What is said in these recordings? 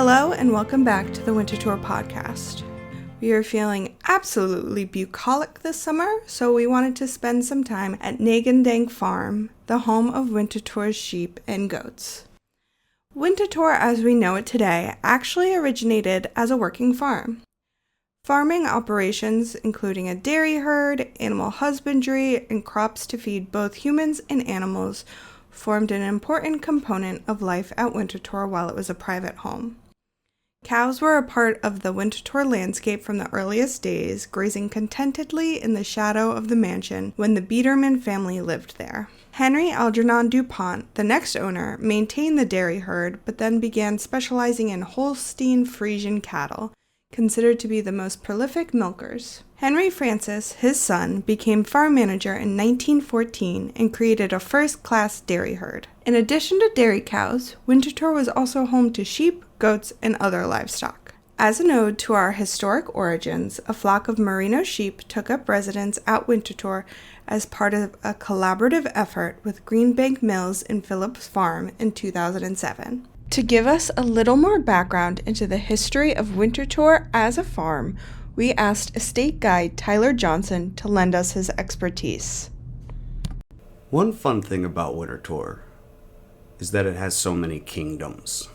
Hello and welcome back to the Winterthur Podcast. We are feeling absolutely bucolic this summer, so we wanted to spend some time at Greenbank Farm, the home of Winterthur's sheep and goats. Winterthur, as we know it today, actually originated as a working farm. Farming operations, including a dairy herd, animal husbandry, and crops to feed both humans and animals, formed an important component of life at Winterthur while it was a private home. Cows were a part of the Winterthur landscape from the earliest days, grazing contentedly in the shadow of the mansion when the Biederman family lived there. Henry Algernon DuPont, the next owner, maintained the dairy herd, but then began specializing in Holstein Friesian cattle, considered to be the most prolific milkers. Henry Francis, his son, became farm manager in 1914 and created a first-class dairy herd. In addition to dairy cows, Winterthur was also home to sheep, goats, and other livestock. As an ode to our historic origins, a flock of merino sheep took up residence at Winterthur as part of a collaborative effort with Greenbank Mills and Phillips Farm in 2007. To give us a little more background into the history of Winterthur as a farm, we asked estate guide Tyler Johnson to lend us his expertise. One fun thing about Winterthur is that it has so many kingdoms.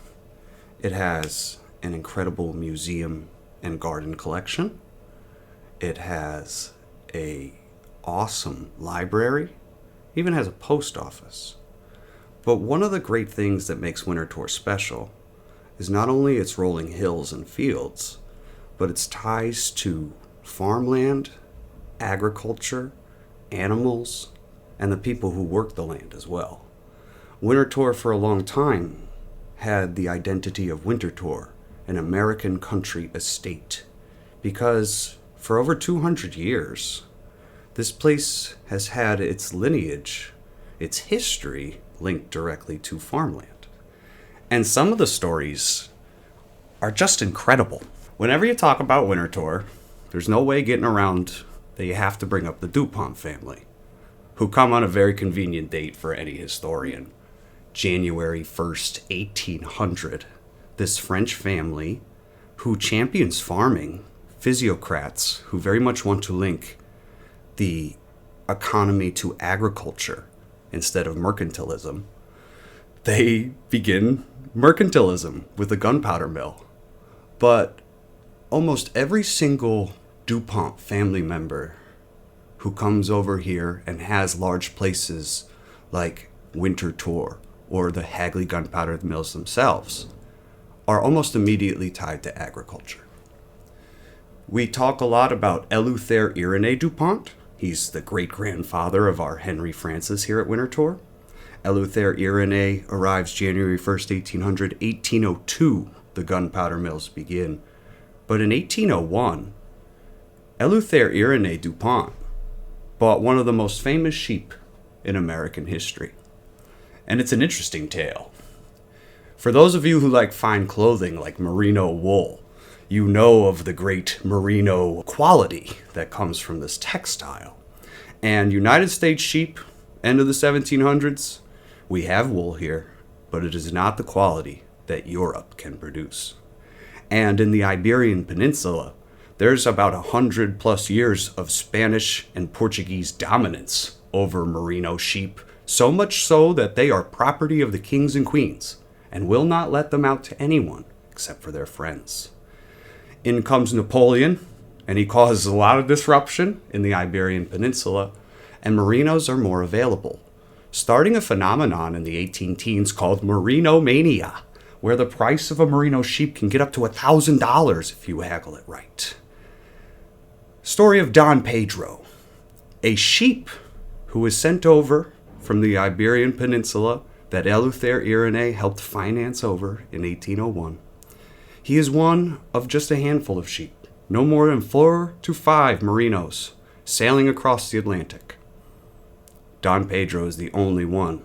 It has an incredible museum and garden collection. It has an awesome library. It even has a post office. But one of the great things that makes Winterthur special is not only its rolling hills and fields, but its ties to farmland, agriculture, animals, and the people who work the land as well. Winterthur for a long time had the identity of Winterthur, an American country estate, because for over 200 years, this place has had its lineage, its history, linked directly to farmland. And some of the stories are just incredible. Whenever you talk about Winterthur, there's no way getting around that you have to bring up the DuPont family, who come on a very convenient date for any historian. January 1st, 1800. This French family who champions farming, physiocrats who very much want to link the economy to agriculture instead of mercantilism, they begin mercantilism with a gunpowder mill. But almost every single DuPont family member who comes over here and has large places like Winterthur or the Hagley gunpowder mills themselves are almost immediately tied to agriculture. We talk a lot about Eleuthère Irénée DuPont. He's the great-grandfather of our Henry Francis here at Winterthur. Eleuthère Irénée arrives January 1st, 1800. 1802, the gunpowder mills begin. But in 1801, Eleuthère Irénée DuPont bought one of the most famous sheep in American history. And it's an interesting tale. For those of you who like fine clothing like merino wool, you know of the great merino quality that comes from this textile. And United States sheep, end of the 1700s, we have wool here, but it is not the quality that Europe can produce. And in the Iberian Peninsula, there's about 100 plus years of Spanish and Portuguese dominance over merino sheep, so much so that they are property of the kings and queens and will not let them out to anyone except for their friends. In comes Napoleon, and he causes a lot of disruption in the Iberian Peninsula, and merinos are more available, starting a phenomenon in the 18 teens called merino mania, where the price of a merino sheep can get up to $1,000 if you haggle it right. Story of Don Pedro, a sheep who was sent over from the Iberian Peninsula that Eleuthère Irénée helped finance over in 1801. He is one of just a handful of sheep, no more than 4 to 5 merinos, sailing across the Atlantic. Don Pedro is the only one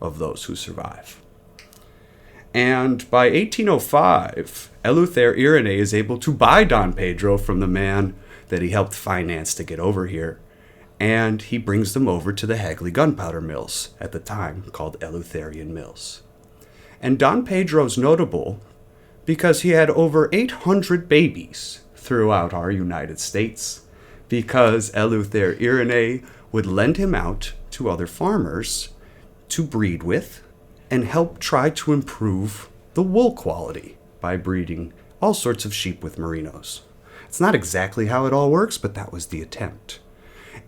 of those who survive. And by 1805, Eleuthère Irénée is able to buy Don Pedro from the man that he helped finance to get over here, and he brings them over to the Hagley gunpowder mills, at the time called Eleutherian Mills. And Don Pedro's notable because he had over 800 babies throughout our United States, because Eleuthère Irénée would lend him out to other farmers to breed with and help try to improve the wool quality by breeding all sorts of sheep with merinos. It's not exactly how it all works, but that was the attempt.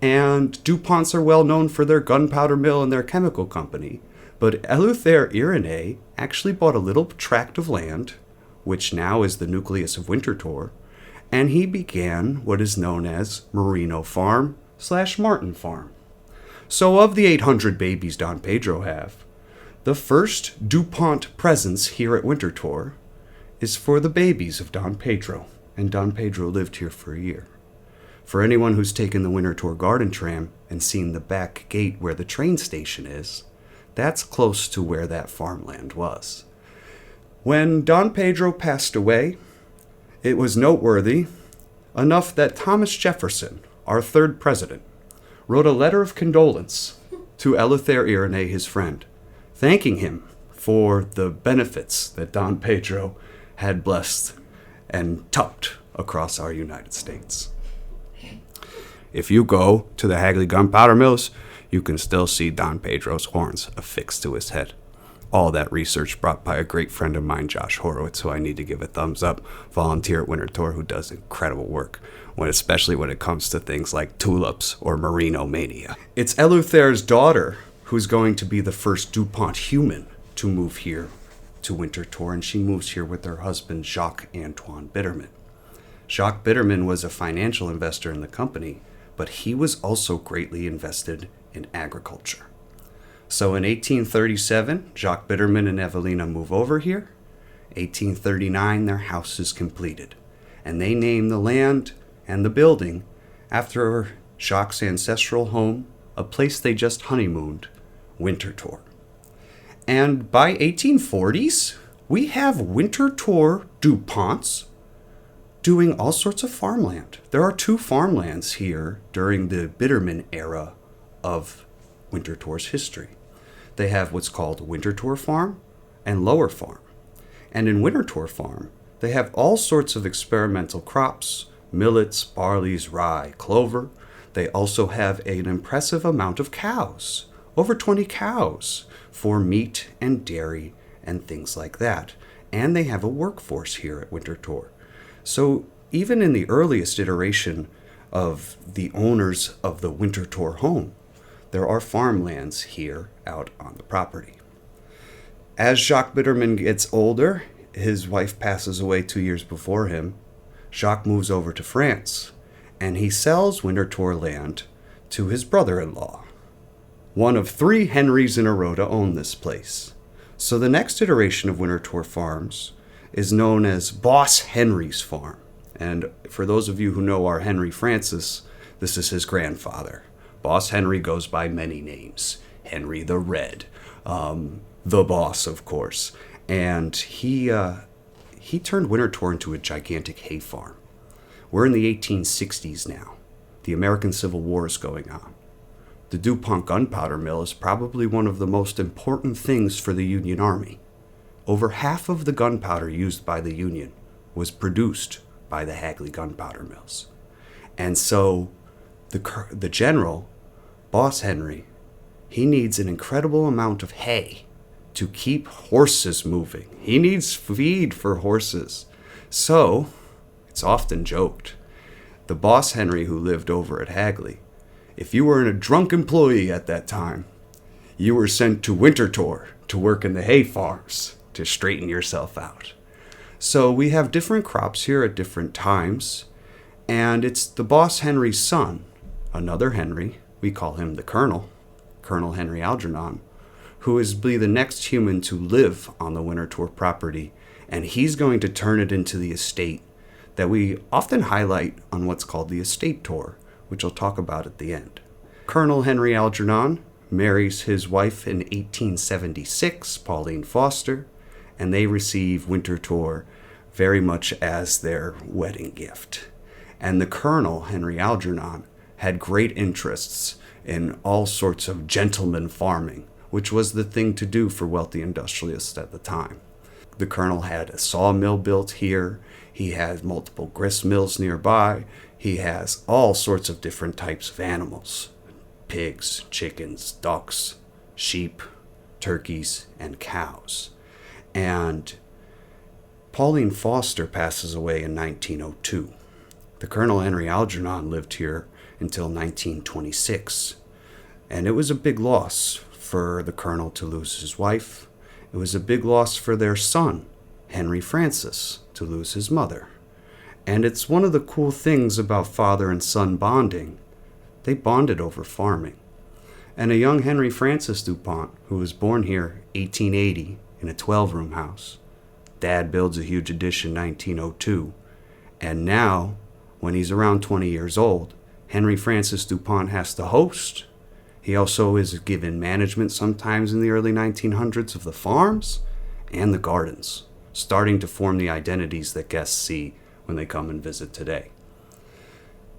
And DuPonts are well known for their gunpowder mill and their chemical company, but Eleuthère Irénée actually bought a little tract of land, which now is the nucleus of Winterthur, and he began what is known as Merino Farm / Martin Farm. So of the 800 babies Don Pedro have, the first DuPont presence here at Winterthur is for the babies of Don Pedro, and Don Pedro lived here for a year. For anyone who's taken the Winterthur Garden Tram and seen the back gate where the train station is, that's close to where that farmland was. When Don Pedro passed away, it was noteworthy enough that Thomas Jefferson, our third president, wrote a letter of condolence to Eleuthère Irénée, his friend, thanking him for the benefits that Don Pedro had blessed and tucked across our United States. If you go to the Hagley gunpowder mills, you can still see Don Pedro's horns affixed to his head. All that research brought by a great friend of mine, Josh Horowitz, who I need to give a thumbs up, volunteer at Winterthur, who does incredible work, especially when it comes to things like tulips or merino mania. It's Eleuthere's daughter who's going to be the first DuPont human to move here to Winterthur, and she moves here with her husband, Jacques-Antoine Bitterman. Jacques Bitterman was a financial investor in the company, but he was also greatly invested in agriculture. So in 1837, Jacques Bitterman and Evelina move over here. 1839, their house is completed, and they name the land and the building after Jacques' ancestral home, a place they just honeymooned, Winterthur. And by 1840s, we have Winterthur DuPonts doing all sorts of farmland. There are 2 farmlands here during the Bitterman era of Winterthur's history. They have what's called Winterthur Farm and Lower Farm. And in Winterthur Farm, they have all sorts of experimental crops, millets, barleys, rye, clover. They also have an impressive amount of cows, over 20 cows, for meat and dairy and things like that. And they have a workforce here at Winterthur. So even in the earliest iteration of the owners of the Winterthur home, there are farmlands here out on the property. As Jacques Bitterman gets older, his wife passes away 2 years before him. Jacques moves over to France, and he sells Winterthur land to his brother-in-law, one of 3 Henrys in a row to own this place. So the next iteration of Winterthur Farms is known as Boss Henry's Farm. And for those of you who know our Henry Francis, this is his grandfather. Boss Henry goes by many names. Henry the Red, the Boss, of course. And he turned Winterthur into a gigantic hay farm. We're in the 1860s now. The American Civil War is going on. The DuPont gunpowder mill is probably one of the most important things for the Union Army. Over half of the gunpowder used by the Union was produced by the Hagley gunpowder mills. And so the general, Boss Henry, he needs an incredible amount of hay to keep horses moving. He needs feed for horses. So, it's often joked, the Boss Henry who lived over at Hagley, if you were a drunk employee at that time, you were sent to Winterthur to work in the hay farms to straighten yourself out. So we have different crops here at different times, and it's the Boss Henry's son, another Henry, we call him the Colonel Henry Algernon, who is be the next human to live on the Winterthur property, and he's going to turn it into the estate that we often highlight on what's called the estate tour, which I'll talk about at the end. Colonel Henry Algernon marries his wife in 1876, Pauline Foster, and they receive Winterthur very much as their wedding gift. And the Colonel, Henry Algernon, had great interests in all sorts of gentleman farming, which was the thing to do for wealthy industrialists at the time. The colonel had a sawmill built here. He has multiple grist mills nearby. He has all sorts of different types of animals: pigs, chickens, ducks, sheep, turkeys, and cows. And Pauline Foster passes away in 1902. The Colonel Henry Algernon lived here until 1926. And it was a big loss for the colonel to lose his wife. It was a big loss for their son, Henry Francis, to lose his mother. And it's one of the cool things about father and son bonding. They bonded over farming. And a young Henry Francis DuPont, who was born here 1880 in a 12-room house. Dad builds a huge addition 1902. And now, when he's around 20 years old, Henry Francis DuPont has to host. He also is given management sometimes in the early 1900s of the farms and the gardens, starting to form the identities that guests see when they come and visit today.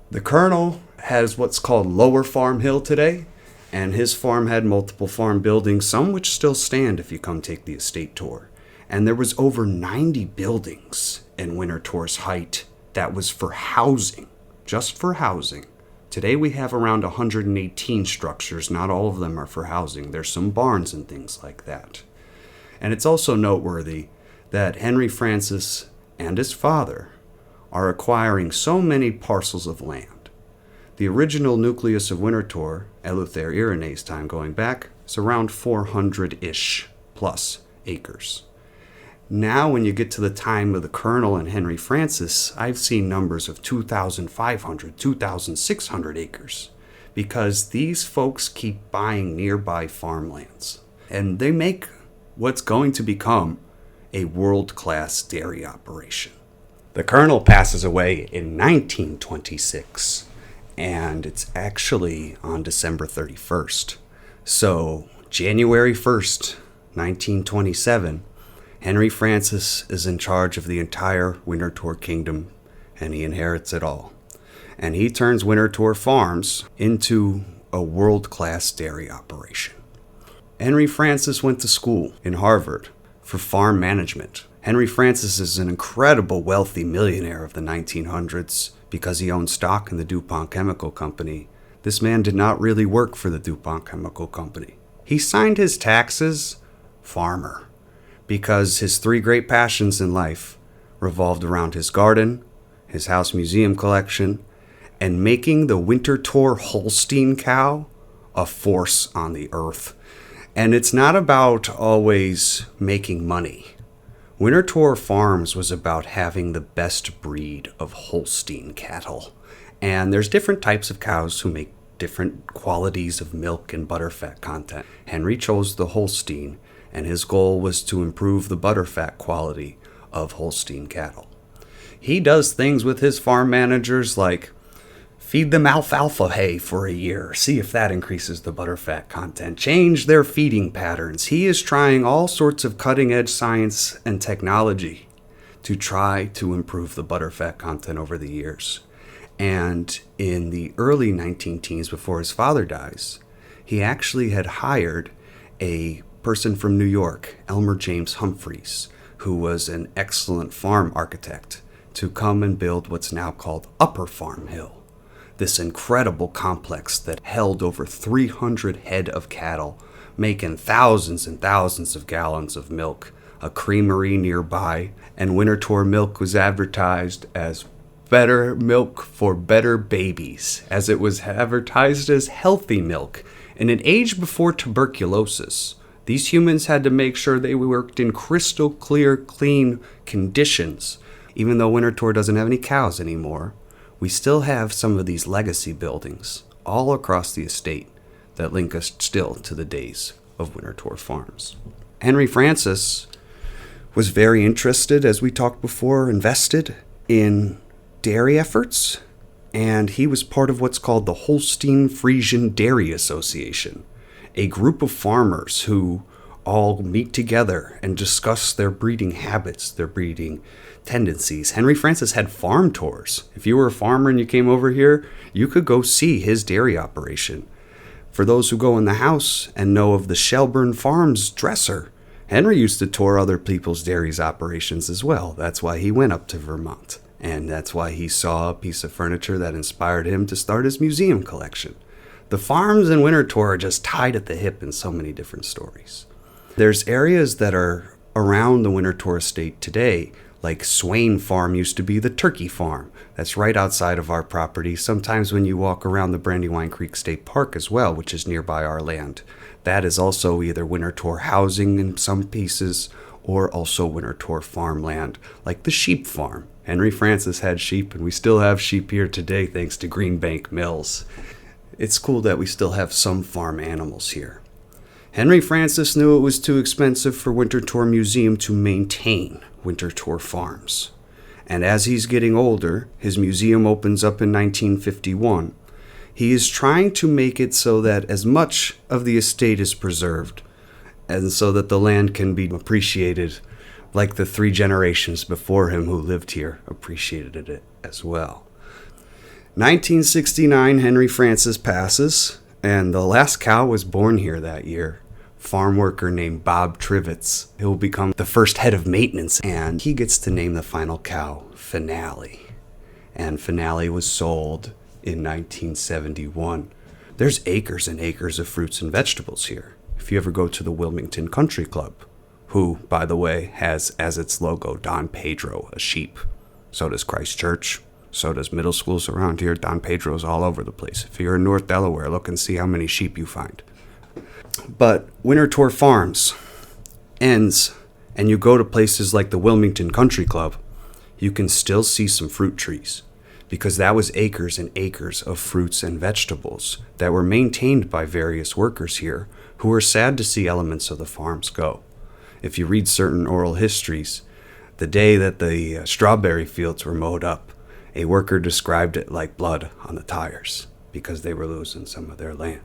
The colonel has what's called Lower Farm Hill today, and his farm had multiple farm buildings, some which still stand if you come take the estate tour. And there was over 90 buildings in Winterthur's height that was for housing, just for housing. Today we have around 118 structures. Not all of them are for housing. There's some barns and things like that. And it's also noteworthy that Henry Francis and his father are acquiring so many parcels of land. The original nucleus of Winterthur, Eleuther Irenae's time going back, is around 400-ish plus acres. Now, when you get to the time of the Colonel and Henry Francis, I've seen numbers of 2,500, 2,600 acres, because these folks keep buying nearby farmlands, and they make what's going to become a world-class dairy operation. The Colonel passes away in 1926, and it's actually on December 31st. So, January 1st, 1927, Henry Francis is in charge of the entire Winterthur kingdom, and he inherits it all. And he turns Winterthur Farms into a world-class dairy operation. Henry Francis went to school in Harvard for farm management. Henry Francis is an incredible wealthy millionaire of the 1900s because he owned stock in the DuPont Chemical Company. This man did not really work for the DuPont Chemical Company. He signed his taxes farmer, because his three great passions in life revolved around his garden, his house museum collection, and making the Winterthur Holstein cow a force on the earth. And it's not about always making money. Winterthur Farms was about having the best breed of Holstein cattle. And there's different types of cows who make different qualities of milk and butterfat content. Henry chose the Holstein, and his goal was to improve the butterfat quality of Holstein cattle. He does things with his farm managers like feed them alfalfa hay for a year, see if that increases the butterfat content, change their feeding patterns. He is trying all sorts of cutting-edge science and technology to try to improve the butterfat content over the years. And in the early 19-teens, before his father dies, he actually had hired a person from New York, Elmer James Humphreys, who was an excellent farm architect, to come and build what's now called Upper Farm Hill, this incredible complex that held over 300 head of cattle, making thousands and thousands of gallons of milk, a creamery nearby, and Winterthur milk was advertised as better milk for better babies, as it was advertised as healthy milk. In an age before tuberculosis, these humans had to make sure they worked in crystal clear, clean conditions. Even though Winterthur doesn't have any cows anymore, we still have some of these legacy buildings all across the estate that link us still to the days of Winterthur Farms. Henry Francis was very interested, as we talked before, invested in dairy efforts, and he was part of what's called the Holstein Friesian Dairy Association, a group of farmers who all meet together and discuss their breeding habits, their breeding tendencies. Henry Francis had farm tours. If you were a farmer and you came over here, you could go see his dairy operation. For those who go in the house and know of the Shelburne Farms dresser, Henry used to tour other people's dairies operations as well. That's why he went up to Vermont. And that's why he saw a piece of furniture that inspired him to start his museum collection. The farms in Winterthur are just tied at the hip in so many different stories. There's areas that are around the Winterthur estate today, like Swain Farm used to be the turkey farm. That's right outside of our property. Sometimes when you walk around the Brandywine Creek State Park as well, which is nearby our land, that is also either Winterthur housing in some pieces or also Winterthur farmland, like the sheep farm. Henry Francis had sheep, and we still have sheep here today thanks to Greenbank Mills. It's cool that we still have some farm animals here. Henry Francis knew it was too expensive for Winterthur Museum to maintain Winterthur farms. And as he's getting older, his museum opens up in 1951. He is trying to make it so that as much of the estate is preserved, and so that the land can be appreciated like the 3 generations before him who lived here appreciated it as well. 1969, Henry Francis passes, and the last cow was born here that year. Farm worker named Bob Trivets. He'll become the first head of maintenance, and he gets to name the final cow Finale. And Finale was sold in 1971. There's acres and acres of fruits and vegetables here. If you ever go to the Wilmington Country Club, who, by the way, has as its logo Don Pedro, a sheep. So does Christ Church. So does middle schools around here. Don Pedro's all over the place. If you're in North Delaware, look and see how many sheep you find. But Winterthur Farms ends, and you go to places like the Wilmington Country Club, you can still see some fruit trees, because that was acres and acres of fruits and vegetables that were maintained by various workers here who were sad to see elements of the farms go. If you read certain oral histories, the day that the strawberry fields were mowed up, a worker described it like blood on the tires because they were losing some of their land.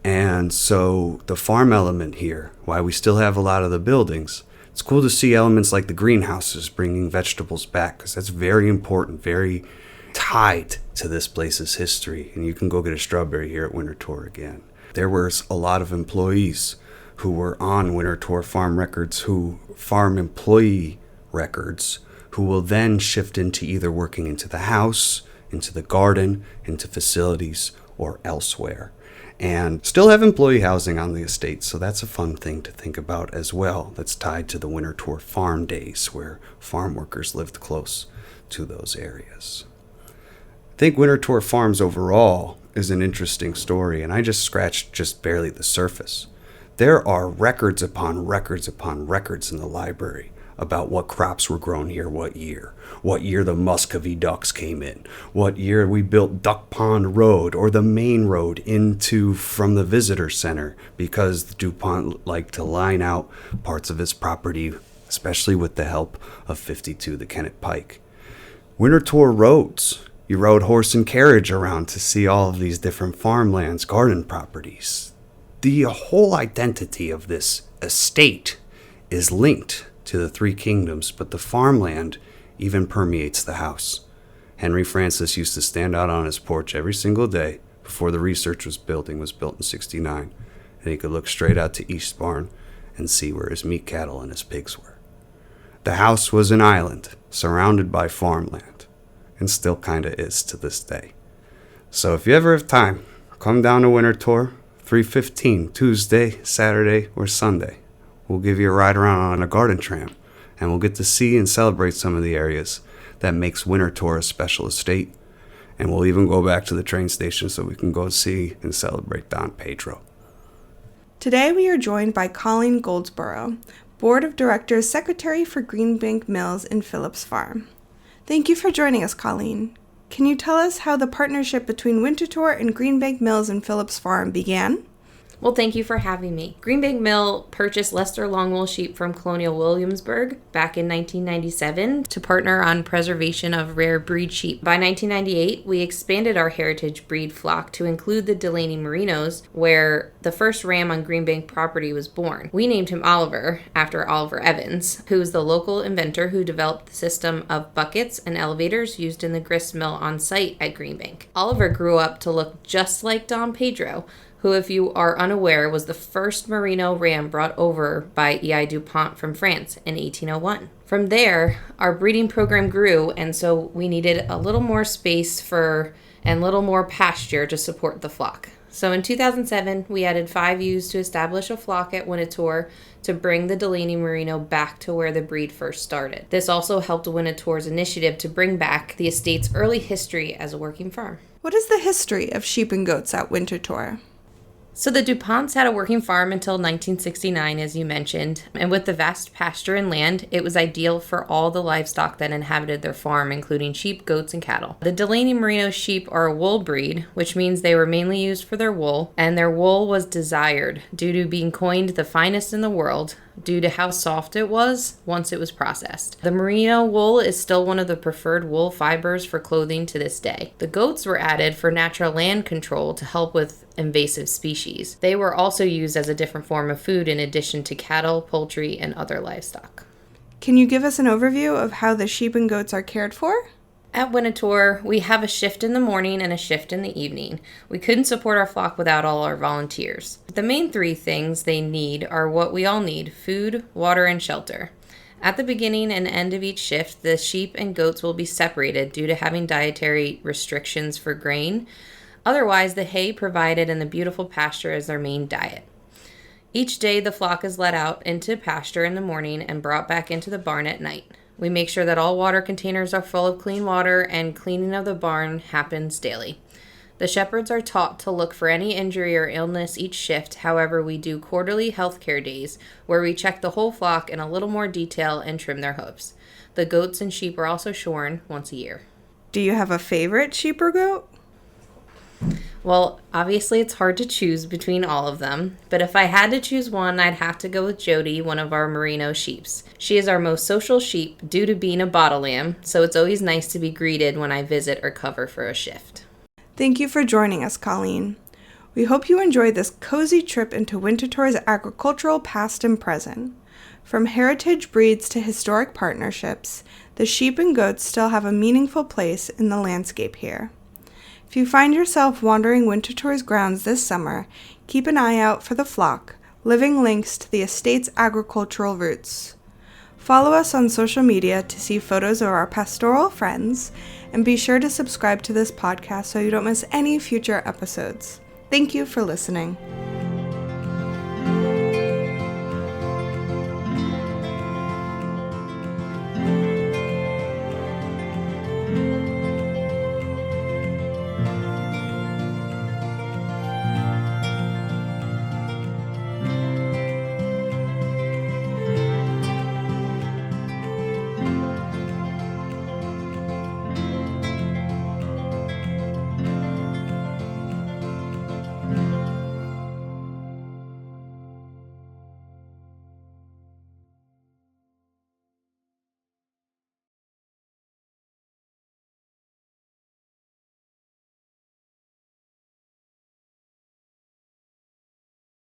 And so the farm element here, why we still have a lot of the buildings, it's cool to see elements like the greenhouses bringing vegetables back, because that's very important, very tied to this place's history. And you can go get a strawberry here at Winterthur again. There was a lot of employees who were on Winterthur farm records, farm employee records, who will then shift into either working into the house, into the garden, into facilities, or elsewhere. And still have employee housing on the estate, so that's a fun thing to think about as well. That's tied to the Winterthur farm days, where farm workers lived close to those areas. I think Winterthur Farms overall is an interesting story, and I just scratched just barely the surface. There are records upon records upon records in the library about what crops were grown here what year the Muscovy ducks came in, what year we built Duck Pond Road or the main road from the visitor center, because DuPont liked to line out parts of his property, especially with the help of 52, the Kennett Pike. Winterthur roads, you rode horse and carriage around to see all of these different farmlands, garden properties. The whole identity of this estate is linked to the 3 kingdoms, but the farmland even permeates the house. Henry Francis used to stand out on his porch every single day before the research building was built in 69, and he could look straight out to East Barn and see where his meat cattle and his pigs were. The house was an island surrounded by farmland, and still kinda is to this day. So if you ever have time, come down to Winterthur, 3:15, Tuesday, Saturday, or Sunday. We'll give you a ride around on a garden tram, and we'll get to see and celebrate some of the areas that makes Winterthur a special estate. And we'll even go back to the train station so we can go see and celebrate Don Pedro. Today we are joined by Colleen Goldsboro, Board of Directors Secretary for Greenbank Mills in Phillips Farm. Thank you for joining us, Colleen. Can you tell us how the partnership between Winterthur and Greenbank Mills and Phillips Farm began? Well, thank you for having me. Greenbank Mill purchased Leicester Longwool sheep from Colonial Williamsburg back in 1997 to partner on preservation of rare breed sheep. By 1998, we expanded our heritage breed flock to include the Delaney Merinos, where the first ram on Greenbank property was born. We named him Oliver after Oliver Evans, who is the local inventor who developed the system of buckets and elevators used in the grist mill on site at Greenbank. Oliver grew up to look just like Don Pedro, who, if you are unaware, was the first merino ram brought over by E.I. DuPont from France in 1801. From there, our breeding program grew, and so we needed a little more space and little more pasture to support the flock. So in 2007, we added 5 ewes to establish a flock at Winterthur to bring the Delaney Merino back to where the breed first started. This also helped Winterthur's initiative to bring back the estate's early history as a working farm. What is the history of sheep and goats at Winterthur? So the DuPonts had a working farm until 1969, as you mentioned, and with the vast pasture and land, it was ideal for all the livestock that inhabited their farm, including sheep, goats, and cattle. The Delaney Merino sheep are a wool breed, which means they were mainly used for their wool, and their wool was desired due to being coined the finest in the world, due to how soft it was once it was processed. The merino wool is still one of the preferred wool fibers for clothing to this day. The goats were added for natural land control to help with invasive species. They were also used as a different form of food in addition to cattle, poultry, and other livestock. Can you give us an overview of how the sheep and goats are cared for? At Winterthur, we have a shift in the morning and a shift in the evening. We couldn't support our flock without all our volunteers. The main 3 things they need are what we all need: food, water, and shelter. At the beginning and end of each shift, the sheep and goats will be separated due to having dietary restrictions for grain. Otherwise, the hay provided in the beautiful pasture is their main diet. Each day, the flock is let out into pasture in the morning and brought back into the barn at night. We make sure that all water containers are full of clean water, and cleaning of the barn happens daily. The shepherds are taught to look for any injury or illness each shift. However, we do quarterly healthcare days where we check the whole flock in a little more detail and trim their hooves. The goats and sheep are also shorn once a year. Do you have a favorite sheep or goat? Well, obviously it's hard to choose between all of them, but if I had to choose one, I'd have to go with Jody, one of our merino sheeps. She is our most social sheep due to being a bottle lamb, so it's always nice to be greeted when I visit or cover for a shift. Thank you for joining us, Colleen. We hope you enjoyed this cozy trip into Winterthur's agricultural past and present. From heritage breeds to historic partnerships, the sheep and goats still have a meaningful place in the landscape here. If you find yourself wandering Winterthur's grounds this summer, keep an eye out for the flock, living links to the estate's agricultural roots. Follow us on social media to see photos of our pastoral friends, and be sure to subscribe to this podcast so you don't miss any future episodes. Thank you for listening.